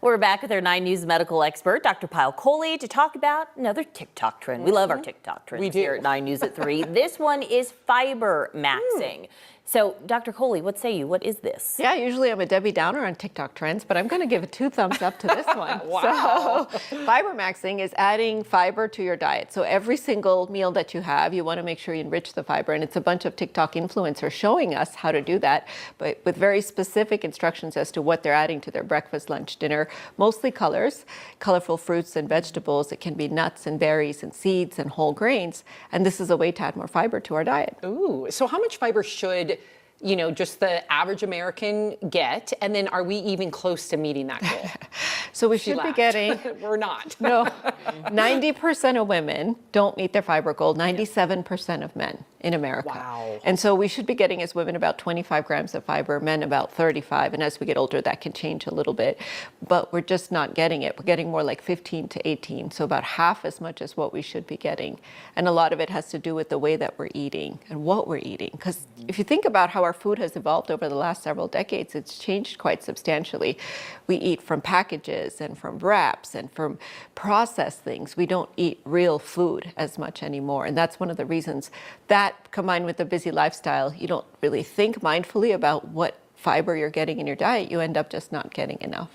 We're back with our 9 News medical expert, Dr. Payal Kohli, to talk about another TikTok trend. We love our TikTok trends here at 9 News at 3. This one is fiber maxing. So, Dr. Kohli, what say you? What is this? Yeah, usually I'm a Debbie Downer on TikTok trends, but I'm going to give it 2 thumbs up to this one. Wow. So, fiber maxing is adding fiber to your diet. So every single meal that you have, you want to make sure you enrich the fiber. And it's a bunch of TikTok influencers showing us how to do that, but with very specific instructions as to what they're adding to their breakfast, lunch, dinner. Mostly colors, colorful fruits and vegetables. It can be nuts and berries and seeds and whole grains. And this is a way to add more fiber to our diet. Ooh, so how much fiber should just the average American get? And then are we even close to meeting that goal? So we should be getting... We're not. No, 90% of women don't meet their fiber goal, 97% of men in America. Wow. And so we should be getting as women about 25 grams of fiber, men about 35. And as we get older, that can change a little bit. But we're just not getting it. We're getting more like 15 to 18. So about half as much as what we should be getting. And a lot of it has to do with the way that we're eating and what we're eating. Because if you think about how our food has evolved over the last several decades, it's changed quite substantially. We eat from packages and from wraps and from processed things. We don't eat real food as much anymore. And that's one of the reasons that, combined with a busy lifestyle, you don't really think mindfully about what fiber you're getting in your diet. You end up just not getting enough.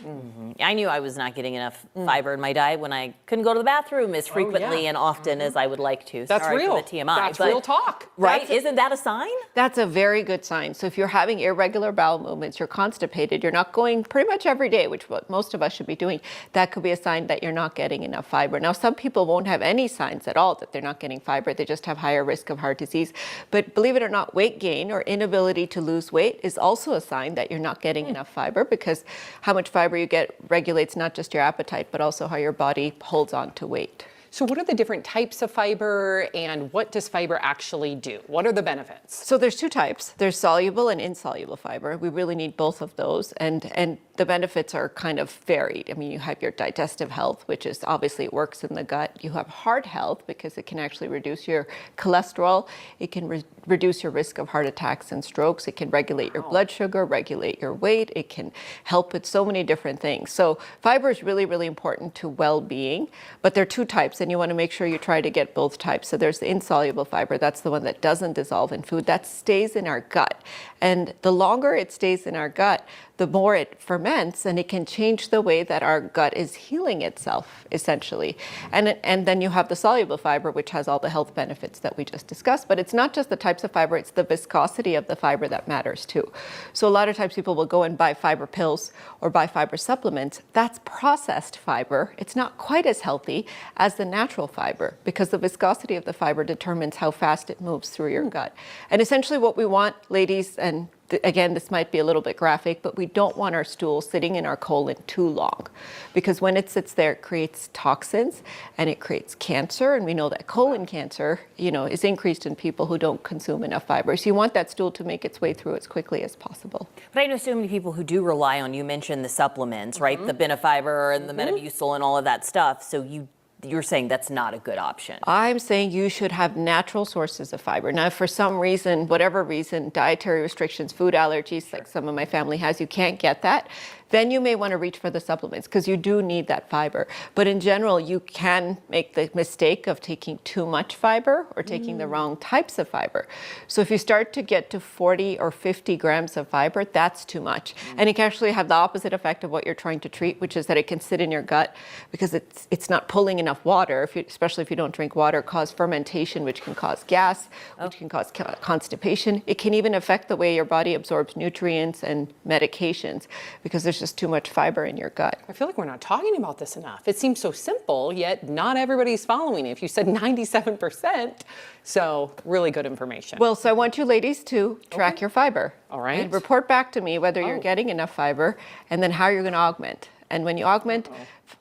I knew I was not getting enough fiber in my diet when I couldn't go to the bathroom as frequently and often as I would like to. That's Sorry real. for the TMI. That's real talk. Right? Isn't that a sign? That's a very good sign. So if you're having irregular bowel movements, you're constipated, you're not going pretty much every day, which what most of us should be doing, that could be a sign that you're not getting enough fiber. Now, some people won't have any signs at all that they're not getting fiber. They just have higher risk of heart disease. But believe it or not, weight gain or inability to lose weight is also a sign that you're not getting enough fiber, because how much fiber you get regulates not just your appetite, but also how your body holds on to weight. So what are the different types of fiber, and what does fiber actually do? What are the benefits? So there's 2 types. There's soluble and insoluble fiber. We really need both of those. And the benefits are kind of varied. I mean, you have your digestive health, which is obviously it works in the gut. You have heart health because it can actually reduce your cholesterol. It can reduce your risk of heart attacks and strokes. It can regulate your blood sugar, regulate your weight. It can help with so many different things. So fiber is really, really important to well-being, but there are 2 types, and you want to make sure you try to get both types. So there's the insoluble fiber. That's the one that doesn't dissolve in food. That stays in our gut. And the longer it stays in our gut, the more it ferments, and it can change the way that our gut is healing itself, essentially. And then you have the soluble fiber, which has all the health benefits that we just discussed. But it's not just the types of fiber, it's the viscosity of the fiber that matters too. So a lot of times people will go and buy fiber pills or buy fiber supplements. That's processed fiber. It's not quite as healthy as the natural fiber, because the viscosity of the fiber determines how fast it moves through your gut. And essentially what we want, ladies, and again, this might be a little bit graphic, but we don't want our stool sitting in our colon too long, because when it sits there, it creates toxins and it creates cancer. And we know that colon cancer, is increased in people who don't consume enough fiber. So you want that stool to make its way through as quickly as possible. But I know so many people who do rely on, you mentioned the supplements, right? The Benefiber and the Metamucil and all of that stuff. So you're saying that's not a good option. I'm saying you should have natural sources of fiber. Now, if for some reason, whatever reason, dietary restrictions, food allergies, like some of my family has, you can't get that, then you may want to reach for the supplements, because you do need that fiber. But in general, you can make the mistake of taking too much fiber or taking the wrong types of fiber. So if you start to get to 40 or 50 grams of fiber, that's too much. And it can actually have the opposite effect of what you're trying to treat, which is that it can sit in your gut because it's not pulling enough water, especially if you don't drink water, cause fermentation, which can cause gas, which can cause constipation. It can even affect the way your body absorbs nutrients and medications, because there's just too much fiber in your gut. I feel like we're not talking about this enough. It seems so simple, yet not everybody's following it. If you said 97%, so really good information. Well, so I want you ladies to track your fiber. All right. And report back to me whether you're getting enough fiber, and then how you're going to augment. And when you augment,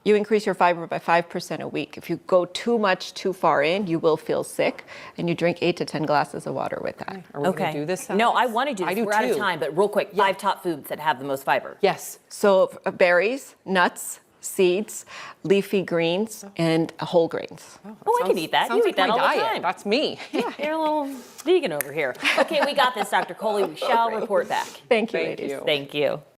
you increase your fiber by 5% a week. If you go too much too far in, you will feel sick, and you drink 8 to 10 glasses of water with that. Are we going to do this? No, I want to do this. I do We're out of too. time, but real quick, 5 top foods that have the most fiber. Yes. So berries, nuts, seeds, leafy greens, and whole grains. Oh, I can eat that. Sounds You like eat that my all diet. the time. That's me. Yeah, you're a little vegan over here. Okay, we got this, Dr. Kohli. We shall report back. Thank you, Thank ladies. you. Thank you.